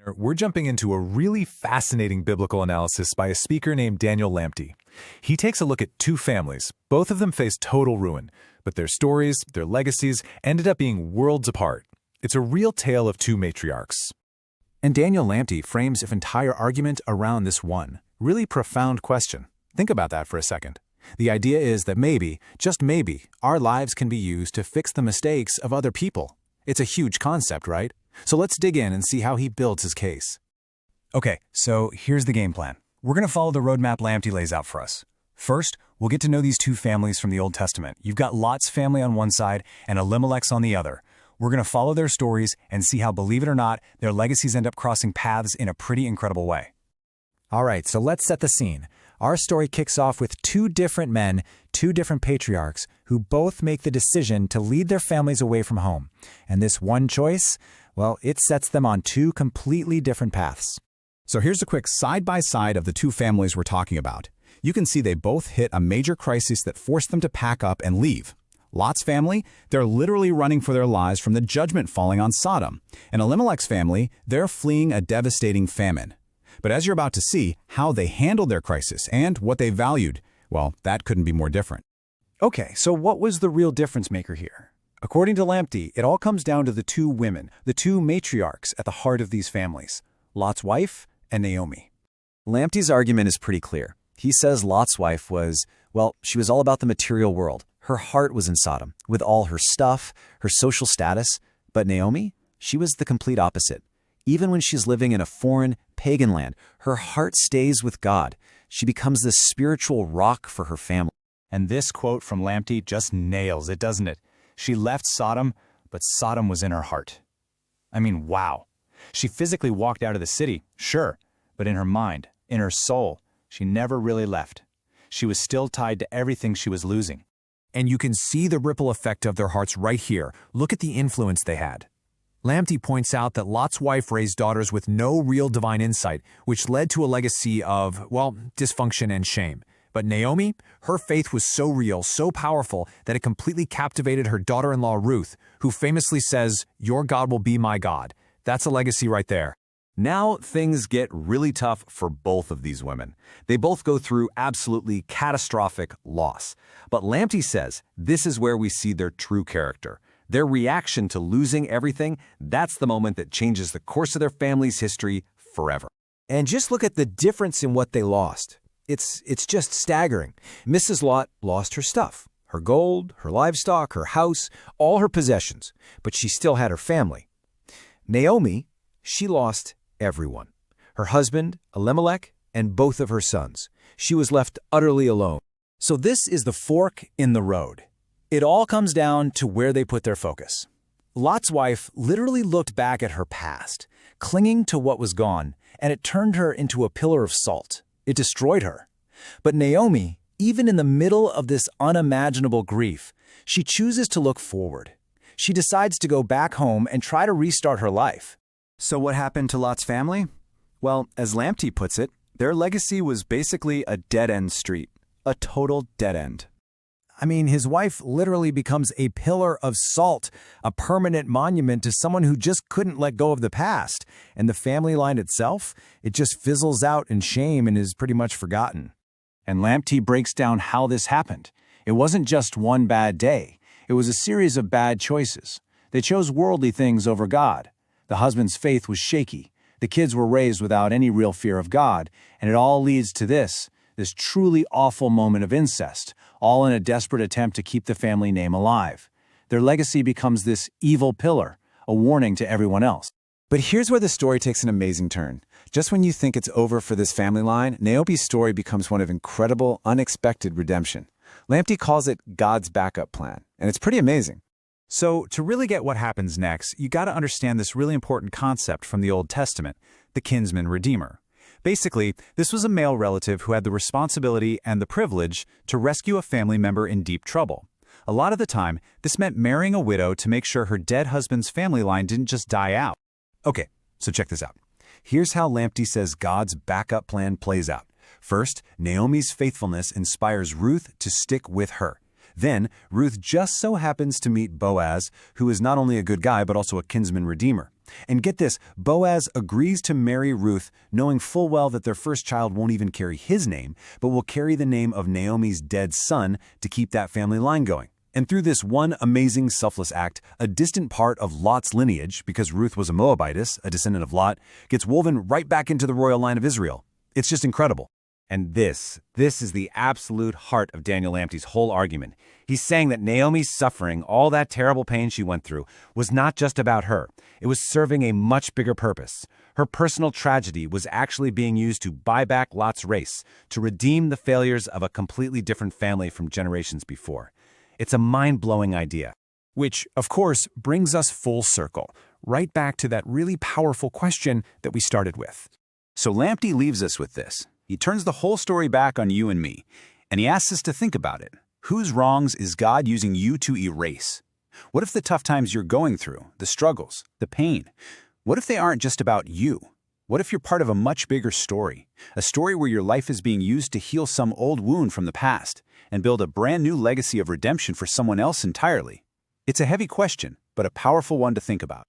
We're jumping into a really fascinating biblical analysis by a speaker named Daniel Lamptey. He takes a look at two families. Both of them faced total ruin, but their stories, their legacies, ended up being worlds apart. It's a real tale of two matriarchs. And Daniel Lamptey frames his entire argument around this one really profound question. Think about that for a second. The idea is that maybe, just maybe, our lives can be used to fix the mistakes of other people. It's a huge concept, right? So let's dig in and see how he builds his case. Okay, so here's the game plan. We're going to follow the roadmap Lamptey lays out for us. First, we'll get to know these two families from the Old Testament. You've got Lot's family on one side and Elimelech's on the other. We're going to follow their stories and see how, believe it or not, their legacies end up crossing paths in a pretty incredible way. All right, so let's set the scene. Our story kicks off with two different men, two different patriarchs, who both make the decision to lead their families away from home. And this one choice, well, it sets them on two completely different paths. So here's a quick side-by-side of the two families we're talking about. You can see they both hit a major crisis that forced them to pack up and leave. Lot's family, they're literally running for their lives from the judgment falling on Sodom. And Elimelech's family, they're fleeing a devastating famine. But as you're about to see, how they handled their crisis and what they valued, well, that couldn't be more different. Okay, so what was the real difference maker here? According to Lamptey, it all comes down to the two women, the two matriarchs at the heart of these families, Lot's wife and Naomi. Lamptey's argument is pretty clear. He says Lot's wife was, well, she was all about the material world. Her heart was in Sodom, with all her stuff, her social status. But Naomi, she was the complete opposite. Even when she's living in a foreign, pagan land, her heart stays with God. She becomes this spiritual rock for her family. And this quote from Lamptey just nails it, doesn't it? She left Sodom, but Sodom was in her heart. I mean, wow. She physically walked out of the city, sure, but in her mind, in her soul, she never really left. She was still tied to everything she was losing. And you can see the ripple effect of their hearts right here. Look at the influence they had. Lamptey points out that Lot's wife raised daughters with no real divine insight, which led to a legacy of, well, dysfunction and shame. But Naomi, her faith was so real, so powerful, that it completely captivated her daughter-in-law Ruth, who famously says, "Your God will be my God." That's a legacy right there. Now things get really tough for both of these women. They both go through absolutely catastrophic loss. But Lamptey says this is where we see their true character. Their reaction to losing everything, that's the moment that changes the course of their family's history forever. And just look at the difference in what they lost. It's just staggering. Mrs. Lot lost her stuff, her gold, her livestock, her house, all her possessions, but she still had her family. Naomi, she lost everyone. Her husband, Elimelech, and both of her sons. She was left utterly alone. So this is the fork in the road. It all comes down to where they put their focus. Lot's wife literally looked back at her past, clinging to what was gone, and it turned her into a pillar of salt. It destroyed her. But Naomi, even in the middle of this unimaginable grief, she chooses to look forward. She decides to go back home and try to restart her life. So what happened to Lot's family? Well, as Lamptey puts it, their legacy was basically a dead-end street, a total dead end. I mean, his wife literally becomes a pillar of salt, a permanent monument to someone who just couldn't let go of the past. And the family line itself, it just fizzles out in shame and is pretty much forgotten. And Lamptey breaks down how this happened. It wasn't just one bad day. It was a series of bad choices. They chose worldly things over God. The husband's faith was shaky. The kids were raised without any real fear of God. And it all leads to this truly awful moment of incest, all in a desperate attempt to keep the family name alive. Their legacy becomes this evil pillar, a warning to everyone else. But here's where the story takes an amazing turn. Just when you think it's over for this family line, Naomi's story becomes one of incredible, unexpected redemption. Lamptey calls it God's backup plan, and it's pretty amazing. So, to really get what happens next, you got to understand this really important concept from the Old Testament, the kinsman redeemer. Basically, this was a male relative who had the responsibility and the privilege to rescue a family member in deep trouble. A lot of the time, this meant marrying a widow to make sure her dead husband's family line didn't just die out. Okay, so check this out. Here's how Lamptey says God's backup plan plays out. First, Naomi's faithfulness inspires Ruth to stick with her. Then, Ruth just so happens to meet Boaz, who is not only a good guy but also a kinsman redeemer. And get this, Boaz agrees to marry Ruth, knowing full well that their first child won't even carry his name, but will carry the name of Naomi's dead son to keep that family line going. And through this one amazing selfless act, a distant part of Lot's lineage, because Ruth was a Moabitess, a descendant of Lot, gets woven right back into the royal line of Israel. It's just incredible. And this is the absolute heart of Daniel Lamptey's whole argument. He's saying that Naomi's suffering, all that terrible pain she went through, was not just about her. It was serving a much bigger purpose. Her personal tragedy was actually being used to buy back Lot's race, to redeem the failures of a completely different family from generations before. It's a mind-blowing idea. Which, of course, brings us full circle, right back to that really powerful question that we started with. So Lamptey leaves us with this. He turns the whole story back on you and me, and he asks us to think about it. Whose wrongs is God using you to erase? What if the tough times you're going through, the struggles, the pain, what if they aren't just about you? What if you're part of a much bigger story? A story where your life is being used to heal some old wound from the past and build a brand new legacy of redemption for someone else entirely? It's a heavy question, but a powerful one to think about.